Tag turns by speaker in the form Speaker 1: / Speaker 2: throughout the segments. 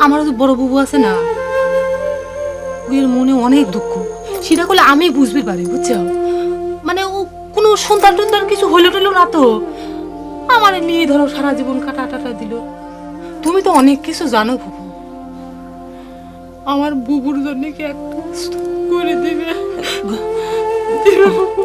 Speaker 1: আমারও তো বড় বুবু আছে না, ওর মনে অনেক দুঃখ, সেটা করলে আমি বুঝতে পারি, বুঝছো? মানে ও কোনো সন্তান টন্তান কিছু হইলো টইলো না তো, আমার নিয়ে ধরো সারা জীবন কাটা টাটা দিল। তুমি তো অনেক কিছু জানো বুবু, আমার বুবুর জন্য কি একটা করে দিবে? দিবে বুবু।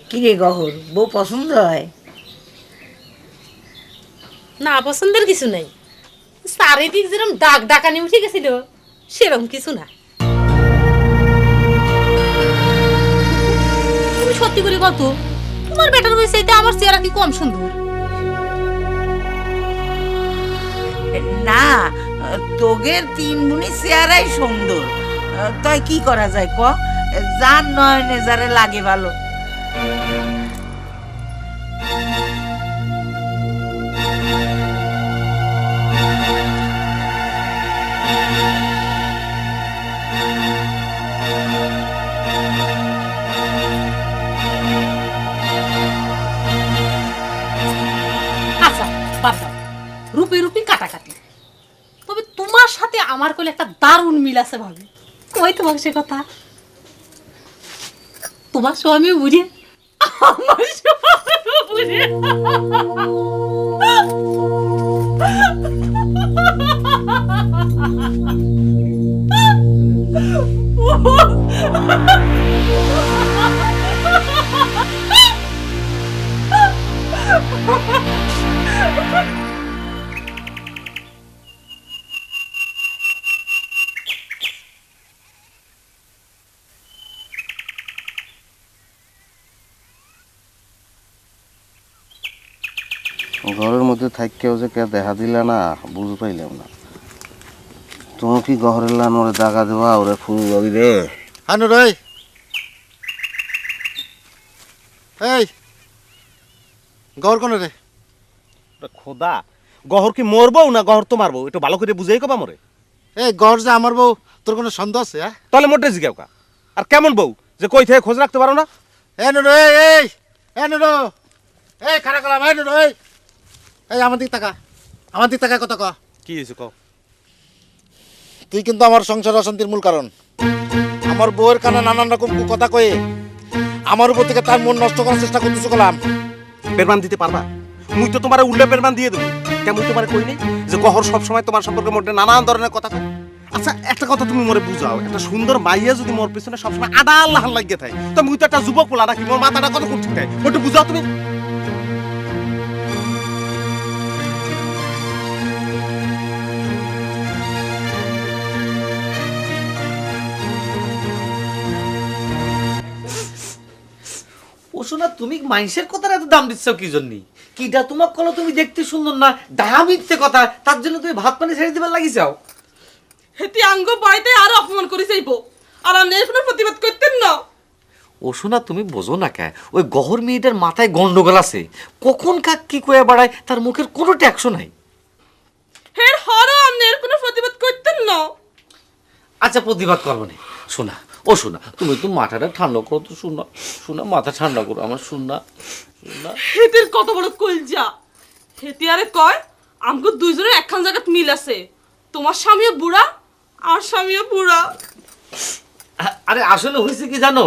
Speaker 2: কি রে গহর, বউ পছন্দ হয়?
Speaker 1: না পছন্দের কিছু নাই, চারিদিক যেরকম ডাক ডাকানি উঠে গেছিল সেরকম কিছু না। তুমি সত্যি করে কত, তোমার বেটার হয়েছে আমার চেহারা কি কম সুন্দর?
Speaker 2: না, তোগের তিন বোনই চেহারাই সুন্দর। তাই কি করা যায় ক? যার নয়নে যারে লাগে ভালো।
Speaker 1: আচ্ছা বাদ দাও রূপে রূপে কাটাকাটি, তবে তোমার সাথে আমার কোলে একটা দারুণ মিল আছে ভাবে। কই তোমাকে সে কথা? তোমার স্বামীও বুঝে, আমার স্বামীও বুঝে।
Speaker 3: ঘরের মধ্যে থাকেও যে কে দেখা দিলা না, বুঝ পাইলাম না। তুমি কি ঘরের লান ওরে দাগা দেবা, ওরে ফুল লাগি রে?
Speaker 4: হানু রই, এই গহর কোন রে?
Speaker 5: খোদা, গহর কি মরবো না গহর তো মারবো, একটু ভালো করে বুঝাই কবা মরে।
Speaker 4: এই গহর যে আমার বউ, তোর কোনো সন্দেহ আছে? হ্যাঁ,
Speaker 5: তাহলে মোটে জিজ্ঞাও কা, আর কেমন বউ যে কই থেকে খোঁজ রাখতে পারো না?
Speaker 4: এ নুরো, এ নুরো, এই খারাপ কালাম, এই নুরো, এই আমার দিক তাকা, আমার দিক তাকা কথা ক।
Speaker 5: কি হয়েছে কও?
Speaker 4: তুই কিন্তু আমার সংসার অশান্তির মূল কারণ। আমার বউয়ের কানে নানান রকম কথা কয়ে আমার উপর থেকে তার মন নষ্ট করার চেষ্টা করতেছো কলাম।
Speaker 5: পেরমান দিতে পারবা? মুই তো তোমার উল্লে পেরমান দিয়ে দেবো। কেমন তোমার কই নেই যে গহর সবসময় তোমার সম্পর্কে মোটে নানান ধরনের কথা কয়? আচ্ছা একটা কথা তুমি মরে বুঝাও, একটা সুন্দর মাইয়া যদি মোর পিছনে সবসময় আডা আল্লাহ লাগিয়ে থাকে, তো মুই তো একটা যুবক পোলা নাকি, মোর মাথাটা কতক্ষণ ঠিক থাকে, মোটে বুঝাও তুমি।
Speaker 6: ও শোনা, তুমি মানুষের কথার এত দাম দিচ্ছ কি জন্য? কিটা তোমাক কলো তুমি দেখতে সুন্দর না, ডাহা মিথ্যে কথা, তার জন্য তুমি ভাত পানি ছেড়ে দিবার লাগি যাও।
Speaker 7: হেতি আঙ্গ বাড়িতে আরো অপমান করে যাইব, আর আপনি কোনো প্রতিবাদ করতেন না।
Speaker 6: ও শোনা, তুমি বোঝো না কে, ওই গহর মেয়েটার মাথায় গন্ডগোল আছে, কখন কাক কি কয়ে বাড়ায় তার মুখের কোনো ট্যাক্সও নাই।
Speaker 7: হের হরও আপনি কোনো প্রতিবাদ করতেন না।
Speaker 6: আচ্ছা প্রতিবাদ করবো না, শোনা ও শোনা, তুমি তো মাথাটা ঠান্ডা করো তো, শোনা শোনা, মাথা ঠান্ডা করো আমার, শোনা শোনা।
Speaker 7: হেতির কত বড় কলজা, হেতি আরে কয় আমগো দুইজনের একখান জায়গাত মিল আছে, তোমার স্বামীও বুড়া আর স্বামীও বুড়া।
Speaker 6: আরে আসলে হয়েছে কি জানো,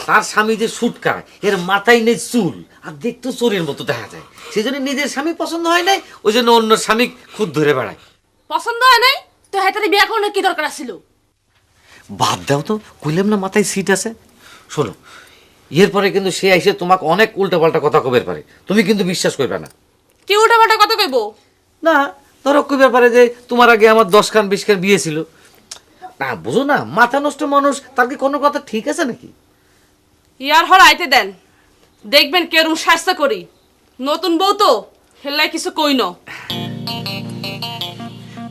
Speaker 6: তার স্বামী যে সুটকা, এর মাথায় নেই চুল, আর দেখতে চোরের মতো দেখা যায়, সেই জন্য নিজের স্বামী পছন্দ হয় নাই, ওই জন্য অন্য স্বামী খুদ ধরে বেড়ায়।
Speaker 7: পছন্দ হয় নাই তো হেতারে বিয়া করানোর কি দরকার ছিল?
Speaker 6: বাদ দাও তো, কইলাম না মাথায় সিট আছে। শোনো, এরপরে কিন্তু সে এসে তোমাকে অনেক উল্টাপাল্টা কথা কবের পারে, তুমি কিন্তু বিশ্বাস করবে না।
Speaker 7: কি উল্টা পাল্টা কথা কইব?
Speaker 6: না, ধরো কবের পারে যে তোমার আগে আমার 10 খান 20 খান বিয়ে ছিল। না বুঝো না, মাথা নষ্ট মানুষ, তার কি কোনো কথা ঠিক আছে নাকি?
Speaker 7: ইয়ার হর আইতে দেন, দেখবেন কেরম শাস্তা করি। নতুন বউ তো হেলাই কিছু কই ন।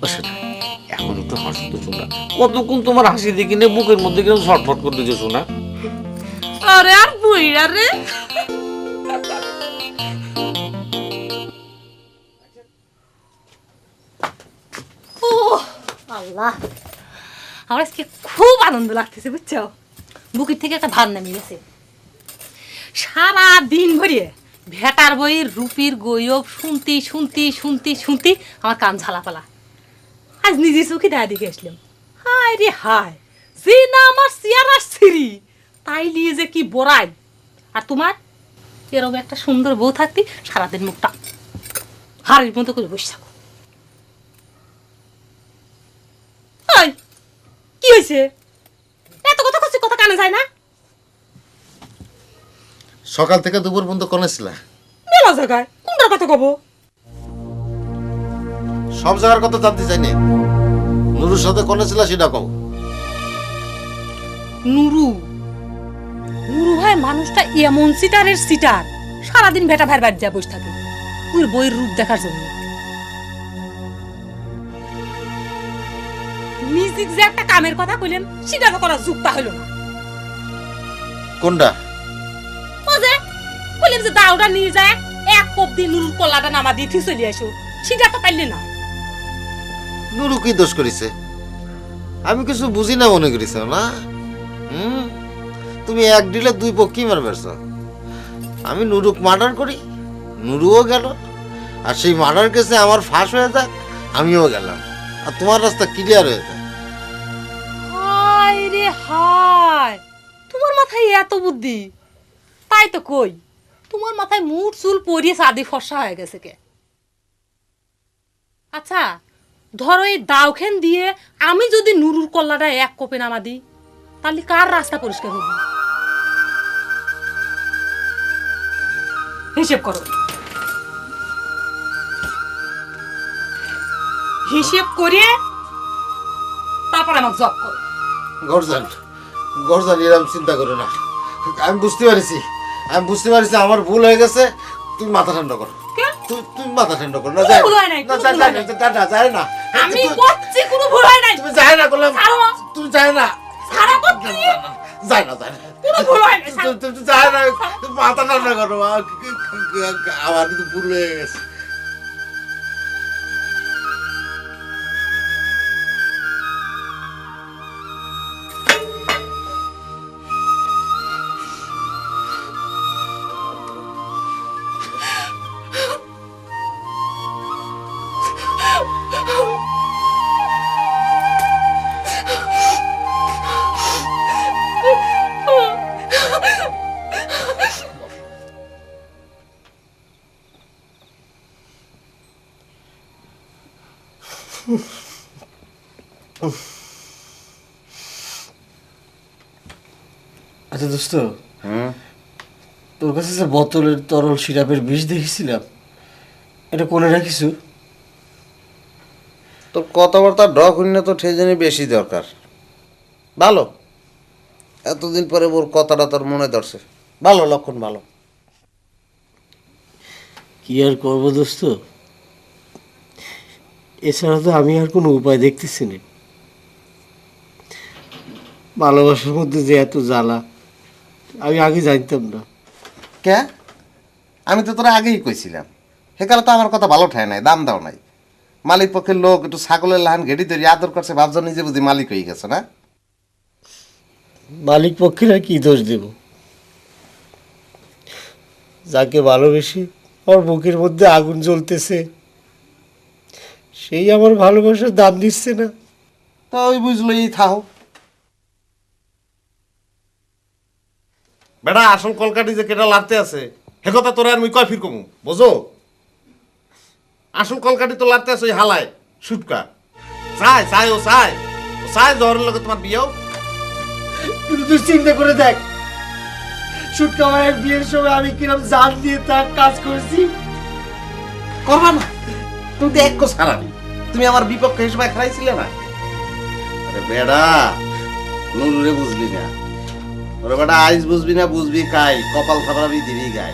Speaker 6: ও শোনা, এখন একটু হাসি তো শোনা, কতক্ষণ তোমার হাসি দেখি নে বুকের মধ্যে কিরকম ছটফট করতেছে শোনা।
Speaker 7: আরে আর বুইরা রে,
Speaker 1: ও আল্লাহ, আমার আজকে খুব আনন্দ লাগতেছে বুঝছো, বুকের থেকে একটা ভার নামিয়ে গেছে। সারা দিন ভরিয়ে ভেটার বইয়ের রুপির গয়ব শুনতি শুনতি শুনতি শুনতি আমার কান ঝালাপালা। আজ নিজে চোখে দেখা দেখে আসলাম, হায় রে হায়, যে না আমার চেয়ারা সিঁড়ি তাই নিয়ে যে কি বড়াই। আর তোমার এরকম একটা সুন্দর বউ থাকতি সারাদিন মুখটা হাড়ির মতো করে বসে থাকো। এই, কি হয়েছে? এত কথা করছি, কথা কানে যায় না?
Speaker 4: সকাল থেকে দুপুর পর্যন্ত কোনে ছিলা?
Speaker 1: মেলা জায়গায়, কোনটার কথা কব?
Speaker 4: সব জায়গার কথা জানতে চাই না, নুরুর সাথে কোনে ছিলা সেটা কও।
Speaker 1: নুরু, নুরু ভাই মানুষটা এমন সিটারের সিটার, সারাদিন ভেটা ভাইয়ের বাড়ি যা বসে থাকে ওই বইয়ের রূপ দেখার জন্য। মিউজিক যে একটা কামের কথা কইলেন সেটা তো করার যুক্তা হইল না।
Speaker 4: কোনটা?
Speaker 1: ও যে কইলেন যে দাওটা নিয়ে যায় এক কপ দিয়ে নুরুর কলাটা নামা দিয়ে ঠিক চলে আসো, সেটা তো পারলে না।
Speaker 4: নুরু কি দোষ করেছে? আমি কিছু বুঝি না মনে করিস না? তুমি এক ডিলে দুই পক্ষী মারবেছ। আমি নুরুক মার্ডার করি, নুরুও গেল, আর সেই মার্ডার কেসে আমার ফাঁস হয়ে যাক, আমিও গেলাম, আর তোমার রাস্তা ক্লিয়ার হয়ে যায়।
Speaker 1: হায় রে হায়, তোমার মাথায় এত বুদ্ধি! তাই তো কই, তোমার মাথায় মুঠ চুল পরিয়ে সাদি ফর্সা হয়ে গেছে কে? আচ্ছা ধরো এই দাওখান দিয়ে আমি যদি নুরুর কল্লাটা এক কোপে নামা দিই, তাহলে কার রাস্তা পরিষ্কার হবে? হিসেব করো, হিসেব করে তারপর আমাকে জব করো।
Speaker 4: গরজান, গরজান এরকম চিন্তা করো না, আমি বুঝতে পারছি, আমার ভুল হয়ে গেছে। তুমি মাথা ঠান্ডা করো, তুমি মাথা ঠান্ডা করো। না
Speaker 1: কোনো
Speaker 4: যাই
Speaker 1: ভুল হয় নাই,
Speaker 4: না,
Speaker 1: কোনো ভুল হয় নাই।
Speaker 4: যায় না,
Speaker 1: আমি করছি, কোনো ভুল হয় নাই।
Speaker 4: তুমি যায় না করলাম,
Speaker 1: ছাড়ো।
Speaker 4: তুমি যায় না,
Speaker 1: ছাড়া করছি,
Speaker 4: যায় না,
Speaker 1: কোনো ভুল হয় নাই। ছাড়ো।
Speaker 4: তুমি যায় না, তুমি মাথা ঠান্ডা করো। আমার কিন্তু ভুল হয়ে গেছে।
Speaker 8: আচ্ছা দোস্ত, তোর কাছে যে বোতলের তরল সিরাপের বিষ দেখেছিলাম, এটা কোনে রাখিস?
Speaker 3: তোর কথাবার্তা ডক হইলে তো ঠেজনি বেশি দরকার। ভালো, এতদিন পরে ওর কথাটা তোর মনে ধরছে, ভালো লক্ষণ, ভালো।
Speaker 8: কি আর করবো দোস্ত, এছাড়া তো আমি আর কোনো উপায় দেখতেছি না। ভালোবাসার মধ্যে যে এত জ্বালা আমি আগে জানতাম না।
Speaker 3: কে? আমি তো তোরা আগেই কইছিলাম, সেকালে তো আমার কথা ভালো ঠায় নাই, দাম দাও নাই। মালিক পক্ষের লোক একটু ছাগলের লাহান ঘেটি ধরি আদর করছে, ভাবছো নিজে বুঝি মালিক হয়ে গেছে না?
Speaker 8: মালিক পক্ষের আর কি দোষ দেব? যাকে ভালোবেসে আমার বুকের মধ্যে আগুন জ্বলতেছে, সেই আমার ভালোবাসার দাম দিচ্ছে না।
Speaker 3: তা ওই বুঝলো এই থাও।
Speaker 5: বেটা আসল কলকাটি যে কেটা লাড়তে আছে হে কথা তোরা আর মুই কয় ফির কমু বুঝো? আসল কলকাটি তো লাড়তে আছে ওই হালায় সুটকা। চাই চাই ও চাই, ও চাই জহরের লগে তোমার বিয়েও।
Speaker 8: কিন্তু তুই চিন্তা করে দেখ, সুটকা মায়ের বিয়ের সময় আমি কিরম জান দিয়ে তার কাজ করেছি।
Speaker 3: করবা না, তুমি তো এক সারানি, তুমি আমার বিপক্ষে হিসেবে খাইছিলে না। আরে বেড়া, নুরে বুঝলি না, ওরে বেটা আইস বুঝবি না, বুঝবি কাই, কপাল থাপড়াবি দিবি গাই।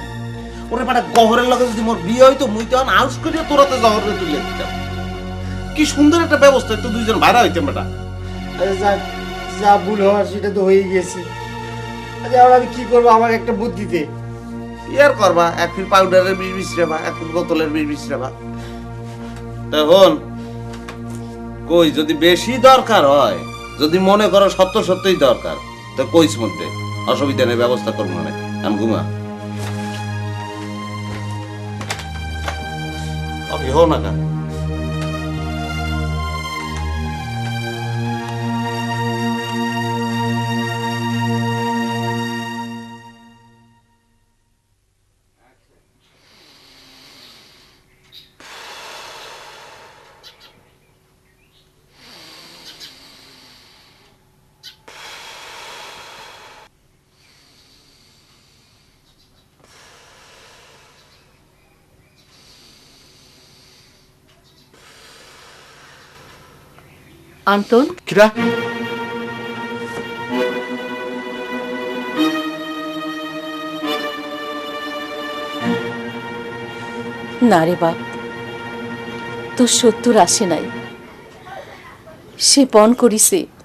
Speaker 3: ওরে বেটা গহরের লগে যদি মোর বিয়ে হইতো, মুই তো আউস করিয়া তোরাতে গহরে তুলে দিতাম। কি সুন্দর একটা ব্যবস্থা, তো দুইজন ভাইরা হইতাম বেটা।
Speaker 8: আরে যাক, যা ভুল হওয়ার সেটা তো হয়ে গেছে। আচ্ছা এখন আমি কি করবো, আমার একটা বুদ্ধি দে।
Speaker 3: কি আর করবা, এক ফির পাউডারের বিষ বিশ্রাবা, এক ফির বোতলের বিষ বিশ্রাবা। তখন কই যদি বেশি দরকার হয়, যদি মনে করো সত্য সত্যই দরকার, তো কইস মধ্যে অসুবিধা নেই, ব্যবস্থা করবো না। আমি ঘুমা অবি হো না কা।
Speaker 1: আন্তন,
Speaker 5: কিরা
Speaker 9: না রে বাপ, তোর 70 আসে নাই। সে পণ করিছে